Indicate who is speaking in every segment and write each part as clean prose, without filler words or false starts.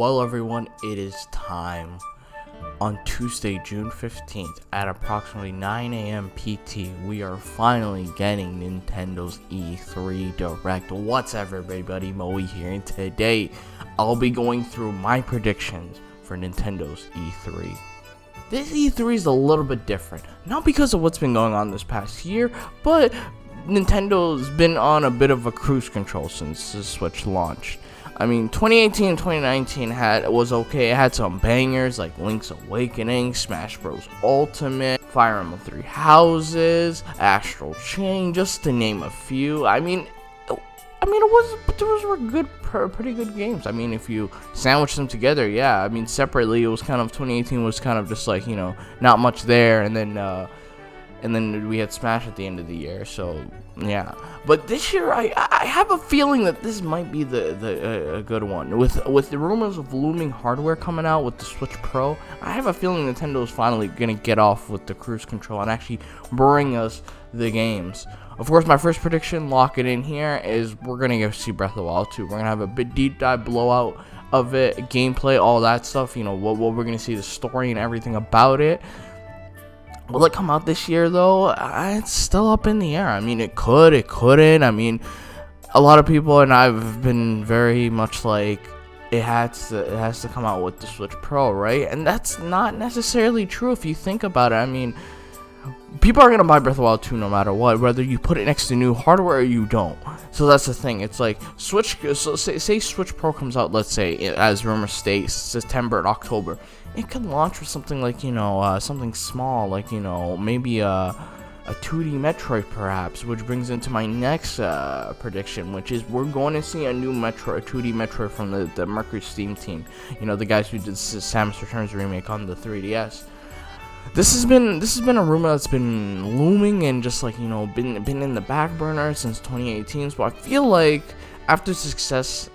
Speaker 1: Well, everyone, it is time. On Tuesday, June 15th, at approximately 9 a.m. PT, we are finally getting Nintendo's E3 Direct. What's up, everybody? Moawe here, and today I'll be going through my predictions for Nintendo's E3. This E3 is a little bit different, not because of what's been going on this past year, but Nintendo's been on a bit of a cruise control since the Switch launched. I mean, 2018 and 2019 was okay. It had some bangers like Link's Awakening, Smash Bros. Ultimate, Fire Emblem Three Houses, Astral Chain, just to name a few. Those were pretty good games. I mean, if you sandwich them together, yeah. I mean, separately, it was kind of 2018 was kind of just like, you know, not much there, and then we had Smash at the end of the year. So yeah, but this year I have a feeling that this might be a good one. With the rumors of looming hardware coming out with the Switch Pro, I have a feeling Nintendo is finally gonna get off with the cruise control and actually bring us the games. Of course, my first prediction, lock it in here, is we're gonna go see Breath of the Wild 2. We're gonna have a bit deep dive blowout of it, gameplay, all that stuff. You know what we're gonna see, the story and everything about it. Will it come out this year, though? It's still up in the air. I mean, it could, it couldn't. I mean, a lot of people and I've been very much like, it has to come out with the Switch Pro, right? And that's not necessarily true if you think about it. I mean, people are going to buy Breath of the Wild 2 no matter what, whether you put it next to new hardware or you don't. So that's the thing. It's like, say Switch Pro comes out, let's say, as rumors state, September and October. It could launch with something like, you know, something small, like, you know, maybe a 2D Metroid perhaps, which brings into my next prediction, which is we're going to see a 2D Metroid from the Mercury Steam team. You know, the guys who did Samus Returns remake on the 3DS. This has been a rumor that's been looming and just like, you know, been in the back burner since 2018. So I feel like after success,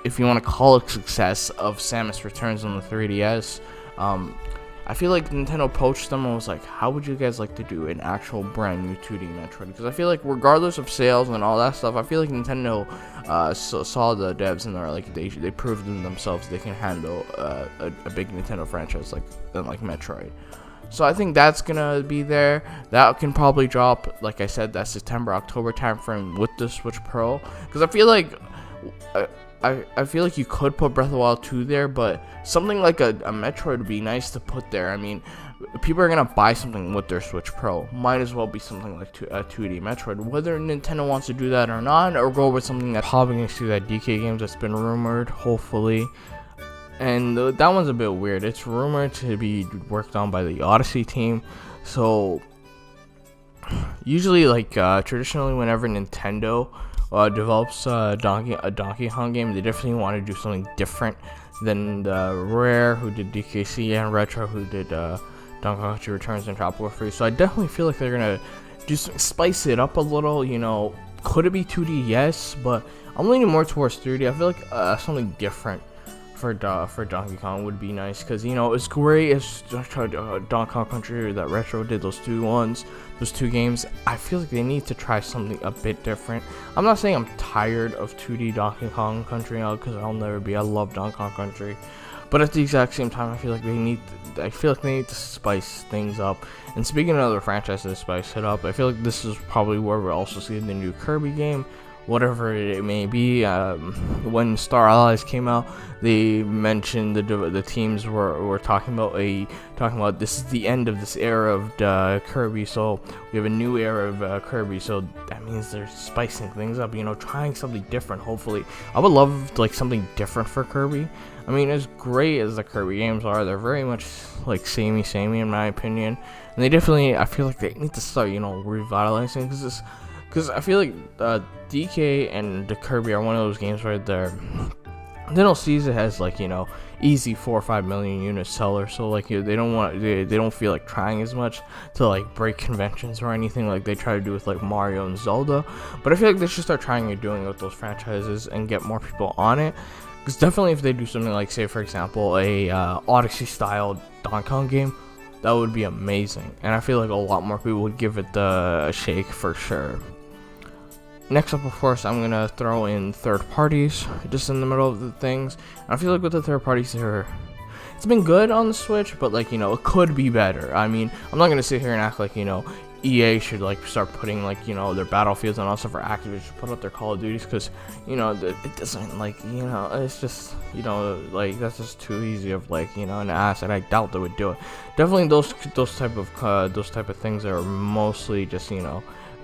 Speaker 1: if you want to call it success, of Samus Returns on the 3DS, I feel like Nintendo approached them and was like, how would you guys like to do an actual brand new 2D Metroid? Because I feel like regardless of sales and all that stuff, I feel like Nintendo saw the devs and they're like, they proved in themselves they can handle a big Nintendo franchise like Metroid. So I think that's gonna be there. That can probably drop, like I said, that September, October time frame with the Switch Pro. Because I feel like I feel like you could put Breath of the Wild 2 there, but something like a Metroid would be nice to put there. I mean, people are gonna buy something with their Switch Pro. Might as well be something like a 2D Metroid. Whether Nintendo wants to do that or not, or go with something that's probably gonna see that DK games that's been rumored, hopefully. And that one's a bit weird. It's rumored to be worked on by the Odyssey team. So usually, like traditionally, whenever Nintendo develops a Donkey Kong game, they definitely want to do something different than Rare, who did DKC, and Retro, who did Donkey Kong Country Returns and Tropical Freeze. So I definitely feel like they're gonna just spice it up a little. You know, could it be 2D? Yes, but I'm leaning more towards 3D. I feel like something different for Donkey Kong would be nice, because, you know, it's great as Donkey Kong Country that Retro did, those two games. I feel like they need to try something a bit different. I'm not saying I'm tired of 2D Donkey Kong Country now, because I'll never be. I love Donkey Kong Country, but at the exact same time, I feel like they need to spice things up. And speaking of other franchises to spice it up, I feel like this is probably where we'll also see the new Kirby game, whatever it may be. When Star Allies came out, they mentioned the teams were talking about this is the end of this era of Kirby, so we have a new era of Kirby. So that means they're spicing things up, you know, trying something different. Hopefully, I would love like something different for Kirby. I mean, as great as the Kirby games are, they're very much like samey in my opinion, and they definitely, I feel like they need to start, you know, revitalizing, because I feel like DK and the Kirby are one of those games where Nintendo sees it as, like, you know, easy 4 or 5 million unit seller. So like, they don't feel like trying as much to like break conventions or anything like they try to do with like Mario and Zelda. But I feel like they should start trying and doing it with those franchises and get more people on it. Because definitely if they do something like, say for example, a Odyssey style Donkey Kong game, that would be amazing. And I feel like a lot more people would give it a shake for sure. next up, of course, I'm gonna throw in third parties just in the middle of the things. And I feel like with the third parties, it's been good on the Switch, but like, it could be better. I mean, I'm not gonna sit here and act like, EA should like start putting like, their Battlefields and also for Activision should put out their Call of Duties, because it doesn't like, it's just, like that's just too easy of like, an asset. I doubt they would do it. Definitely those type of things are mostly just,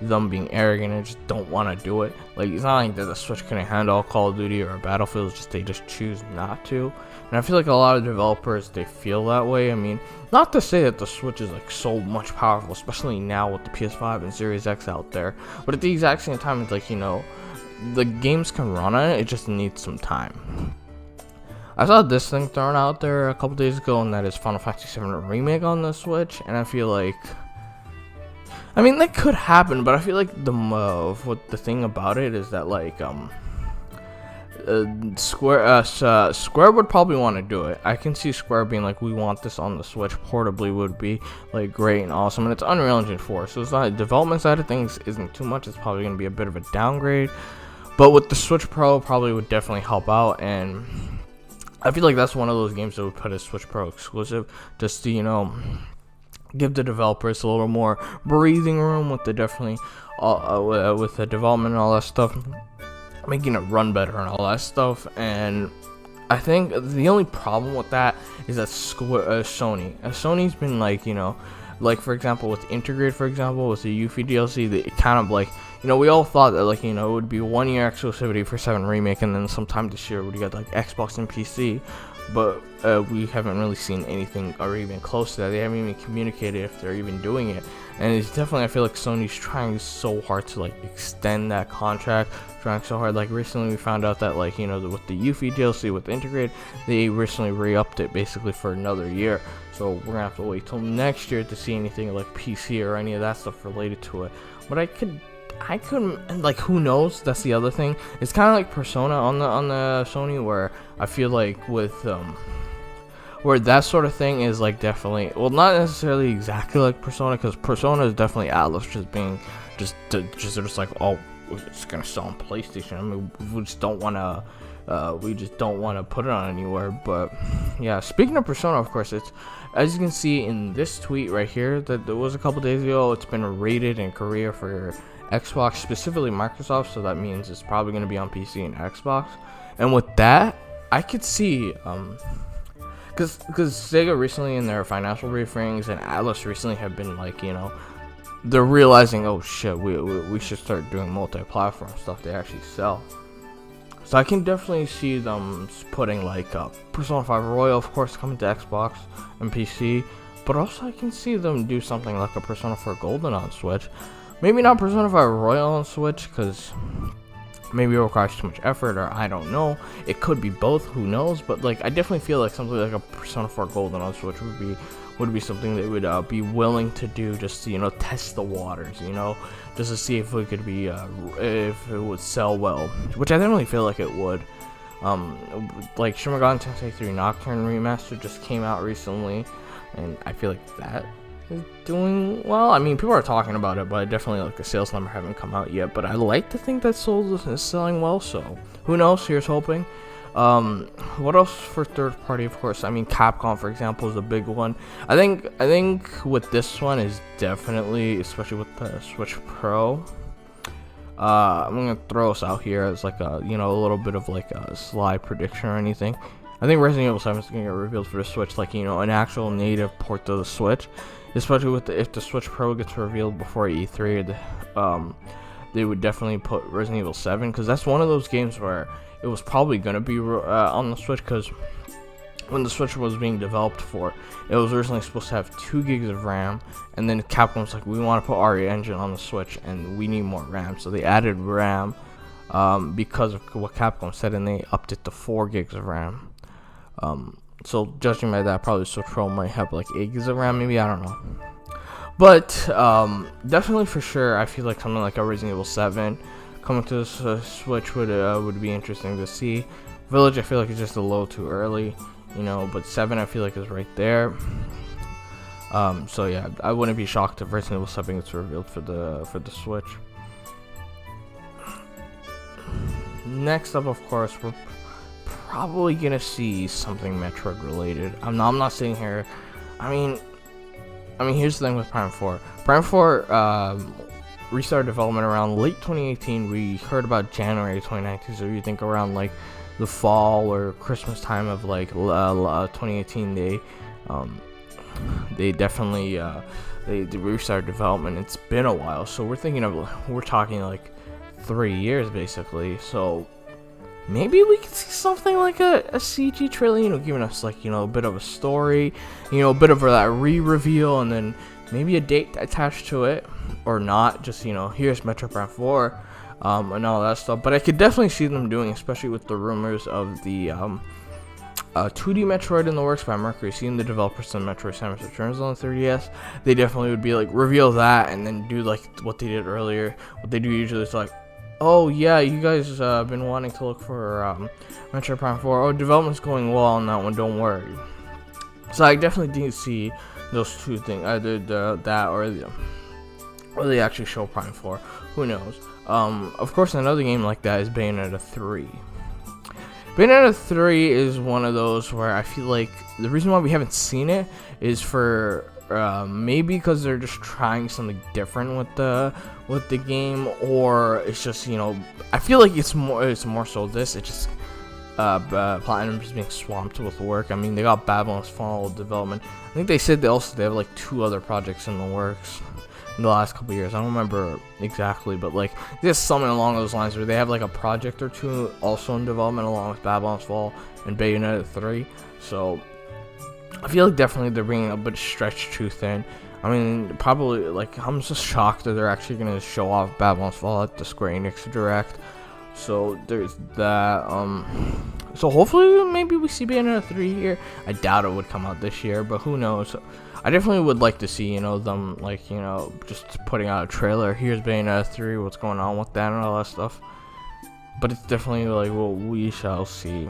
Speaker 1: them being arrogant and just don't want to do it. Like, it's not like that the Switch couldn't handle Call of Duty or Battlefield, it's just they just choose not to. And I feel like a lot of developers, they feel that way. I mean, not to say that the Switch is like so much powerful, especially now with the PS5 and Series X out there, but at the exact same time, it's like, the games can run on it, it just needs some time. I saw this thing thrown out there a couple days ago, and that is Final Fantasy VII Remake on the Switch, and I feel like, I mean, that could happen, but I feel like the thing about it is that like Square would probably want to do it. I can see Square being like, we want this on the Switch portably, would be like great and awesome, and it's Unreal Engine 4, so it's not, development side of things isn't too much. It's probably going to be a bit of a downgrade, but with the Switch Pro, probably would definitely help out. And I feel like that's one of those games that would put a Switch Pro exclusive, just to give the developers a little more breathing room with the with the development and all that stuff, making it run better and all that stuff. And I think the only problem with that is that Sony's been like, like for example with Integrate, for example with the Yuffie DLC, they kind of like, we all thought that like, it would be 1 year exclusivity for 7 Remake, and then sometime this year we got like Xbox and PC. But we haven't really seen anything or even close to that. They haven't even communicated if they're even doing it. And it's definitely, I feel like Sony's trying so hard to like extend that contract, trying so hard. Like recently we found out that like, with the Yuffie DLC with Integrate, they recently re-upped it basically for another year. So we're gonna have to wait till next year to see anything like PC or any of that stuff related to it. But I couldn't, like, who knows? That's the other thing. It's kind of like Persona on the Sony, where I feel like with where that sort of thing is like definitely, well, not necessarily exactly like Persona, because Persona is definitely Atlus just being just like, oh, it's gonna sell on PlayStation. I mean, we just don't want to put it on anywhere. But yeah, speaking of Persona, of course, it's, as you can see in this tweet right here that there was a couple days ago, it's been rated in Korea for Xbox, specifically Microsoft, so that means it's probably going to be on PC and Xbox. And with that, I could see, because Sega recently in their financial briefings and Atlus recently have been like, they're realizing, oh shit, we should start doing multi-platform stuff they actually sell. So I can definitely see them putting like Persona 5 Royal, of course, coming to Xbox and PC, but also I can see them do something like a Persona 4 Golden on Switch. Maybe not Persona 5 Royal on Switch, because maybe it requires too much effort, or I don't know. It could be both, who knows? But like, I definitely feel like something like a Persona 4 Golden on Switch would be something they would be willing to do, just to test the waters, just to see if it could be if it would sell well, which I definitely feel like it would. Like Shin Megami Tensei 3 Nocturne Remaster just came out recently, and I feel like that is doing well. I mean, people are talking about it, but definitely like the sales number haven't come out yet. But I like to think that Souls is selling well, so who knows? Here's hoping. What else for third party? Of course, I mean Capcom, for example, is a big one. I think with this one is definitely, especially with the Switch Pro. I'm gonna throw us out here as like a a little bit of like a slide prediction or anything. I think Resident Evil 7 is gonna get revealed for the Switch, like an actual native port to the Switch. Especially with if the Switch Pro gets revealed before E3, they would definitely put Resident Evil 7, because that's one of those games where it was probably gonna be on the Switch, because when the Switch was being developed for, it was originally supposed to have 2 gigs of RAM, and then Capcom's like, we want to put our engine on the Switch and we need more RAM, so they added RAM because of what Capcom said, and they upped it to 4 gigs of RAM. So judging by that, probably Switch Pro might have like 8 gigs of RAM, maybe, I don't know. But definitely for sure, I feel like something like a Resident Evil 7 coming to the Switch would be interesting to see. Village, I feel like it's just a little too early, but 7 I feel like is right there. So yeah, I wouldn't be shocked if Resident Evil 7 gets revealed for the Switch. next up, of course, we're probably gonna see something Metroid related. I'm not sitting here. I mean, here's the thing with Prime 4. Prime 4 restarted development around late 2018. We heard about January 2019, so you think around like the fall or Christmas time of like 2018, they definitely they restarted development. It's been a while, so we're talking like 3 years basically. So maybe we could see something like a CG trailer, giving us like, a bit of a story, a bit of that re-reveal, and then maybe a date attached to it, or not, just, here's Metro Prime 4, and all that stuff. But I could definitely see them doing, especially with the rumors of the 2D Metroid in the works by Mercury, seeing the developers of Metroid Samus Returns on the 3DS, they definitely would be like, reveal that, and then do like what they did earlier. What they do usually is like, oh yeah, you guys been wanting to look for Metroid Prime 4. Oh, development's going well on that one, don't worry. So I definitely did see those two things, either that or they actually show Prime 4. Who knows? Of course, another game like that is Bayonetta 3. Bayonetta 3 is one of those where I feel like the reason why we haven't seen it is for maybe because they're just trying something different with the game, or it's just, I feel like it's more so this. It's just Platinum is being swamped with work. I mean, they got Babylon's Fall development. I think they said they have like 2 other projects in the works in the last couple years. I don't remember exactly, but like there's something along those lines where they have like a project or 2 also in development along with Babylon's Fall and Bayonetta 3. So I feel like definitely they're bringing a bit stretched too thin. I mean, probably, like, I'm just shocked that they're actually going to show off Babylon's Fall at the Square Enix Direct. So there's that. So hopefully maybe we see Bayonetta 3 here. I doubt it would come out this year, but who knows. I definitely would like to see, them, like, just putting out a trailer. Here's Bayonetta 3, what's going on with that and all that stuff. But it's definitely like, well, we shall see.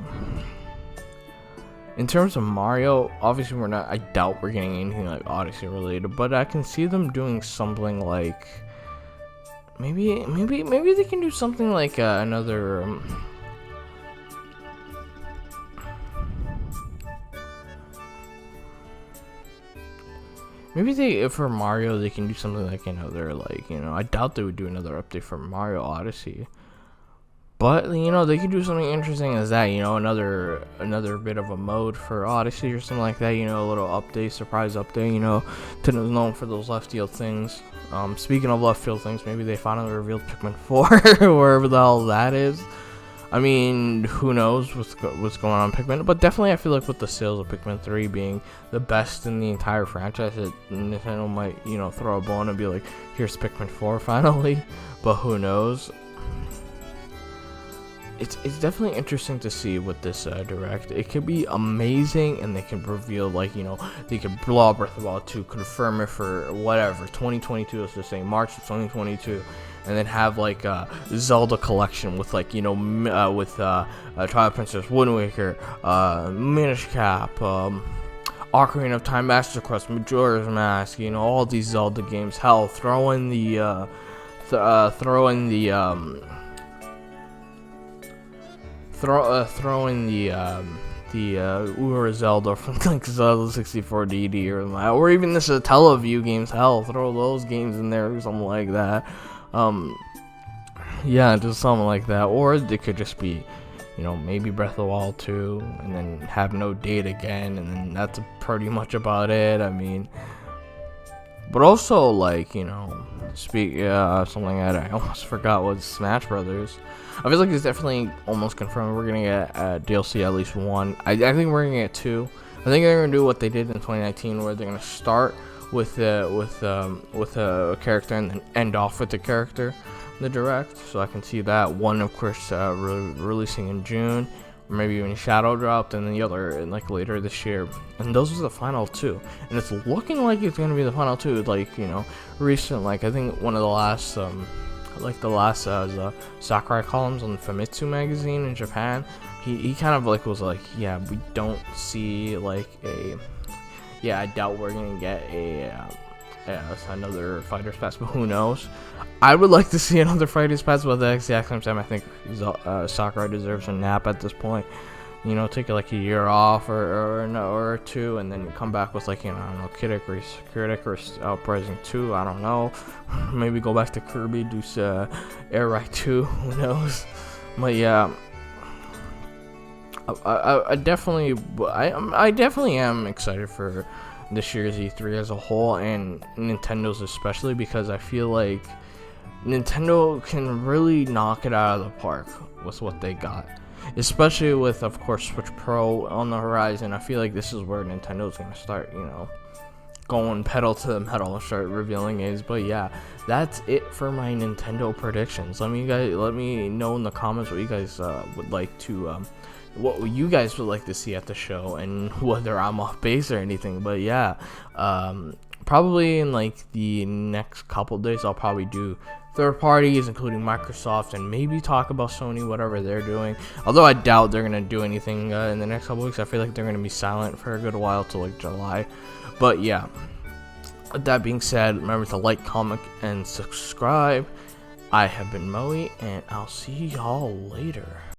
Speaker 1: In terms of Mario, obviously I doubt we're getting anything like Odyssey related, but I can see them doing something like, maybe they can do something like another, maybe for Mario they can do something like another, like, I doubt they would do another update for Mario Odyssey. But, they could do something interesting as that, another bit of a mode for Odyssey or something like that, a little update, surprise update, to known for those left field things. Speaking of left field things, maybe they finally revealed Pikmin 4, wherever the hell that is. I mean, who knows what's going on in Pikmin, but definitely I feel like with the sales of Pikmin 3 being the best in the entire franchise, Nintendo might, throw a bone and be like, here's Pikmin 4 finally, but who knows. It's definitely interesting to see with this Direct. It could be amazing, and they can reveal, like, they could blow up Breath of the Wild 2, confirm it for whatever, 2022, let's just say March of 2022, and then have, like, a Zelda collection with, like, with Twilight Princess, Wind Waker, Minish Cap, Ocarina of Time, Master Quest, Majora's Mask, all these Zelda games. Hell, throw in the Ura Zelda from like Zelda 64 DD or even this Teleview games. Hell, throw those games in there or something like that. Yeah, just something like that. Or it could just be, maybe Breath of the Wild 2, and then have no date again, and then that's pretty much about it. I mean, but also, like, something that I almost forgot was Smash Brothers. I feel like it's definitely almost confirmed we're gonna get DLC at least 1. I think we're gonna get 2. I think they're gonna do what they did in 2019, where they're gonna start with a character and then end off with the character in the Direct. So I can see that one, of course, releasing in June, or maybe even Shadow dropped, and then the other like later this year. And those are the final 2, and it's looking like it's gonna be the final 2. Like, recent, like, I think one of the last Sakurai columns on Famitsu magazine in Japan, he kind of like was like, yeah, we don't see like I doubt we're gonna get a another Fighters Pass, but who knows? I would like to see another Fighters Pass, but at the exact same time, I think Sakurai deserves a nap at this point. You know, take like a year off or two, and then come back with, like, you know, I don't know, Kid Icarus Uprising 2, I don't know. Maybe go back to Kirby, do Air Ride 2, who knows? But yeah, I definitely am excited for this year's E3 as a whole, and Nintendo's especially, because I feel like Nintendo can really knock it out of the park with what they got. Especially with, of course, Switch Pro on the horizon. I feel like this is where Nintendo's going to start, you know, going pedal to the metal and start revealing games. But yeah, that's it for my Nintendo predictions. Let me know in the comments what you guys would like to, what you guys would like to see at the show, and whether I'm off base or anything. But yeah, probably in like the next couple days, I'll probably do third parties, including Microsoft, and maybe talk about Sony, whatever they're doing. Although I doubt they're gonna do anything in the next couple weeks. I feel like they're gonna be silent for a good while till like July. But yeah, with that being said, remember to like, comment, and subscribe. I have been Moawe, and I'll see y'all later.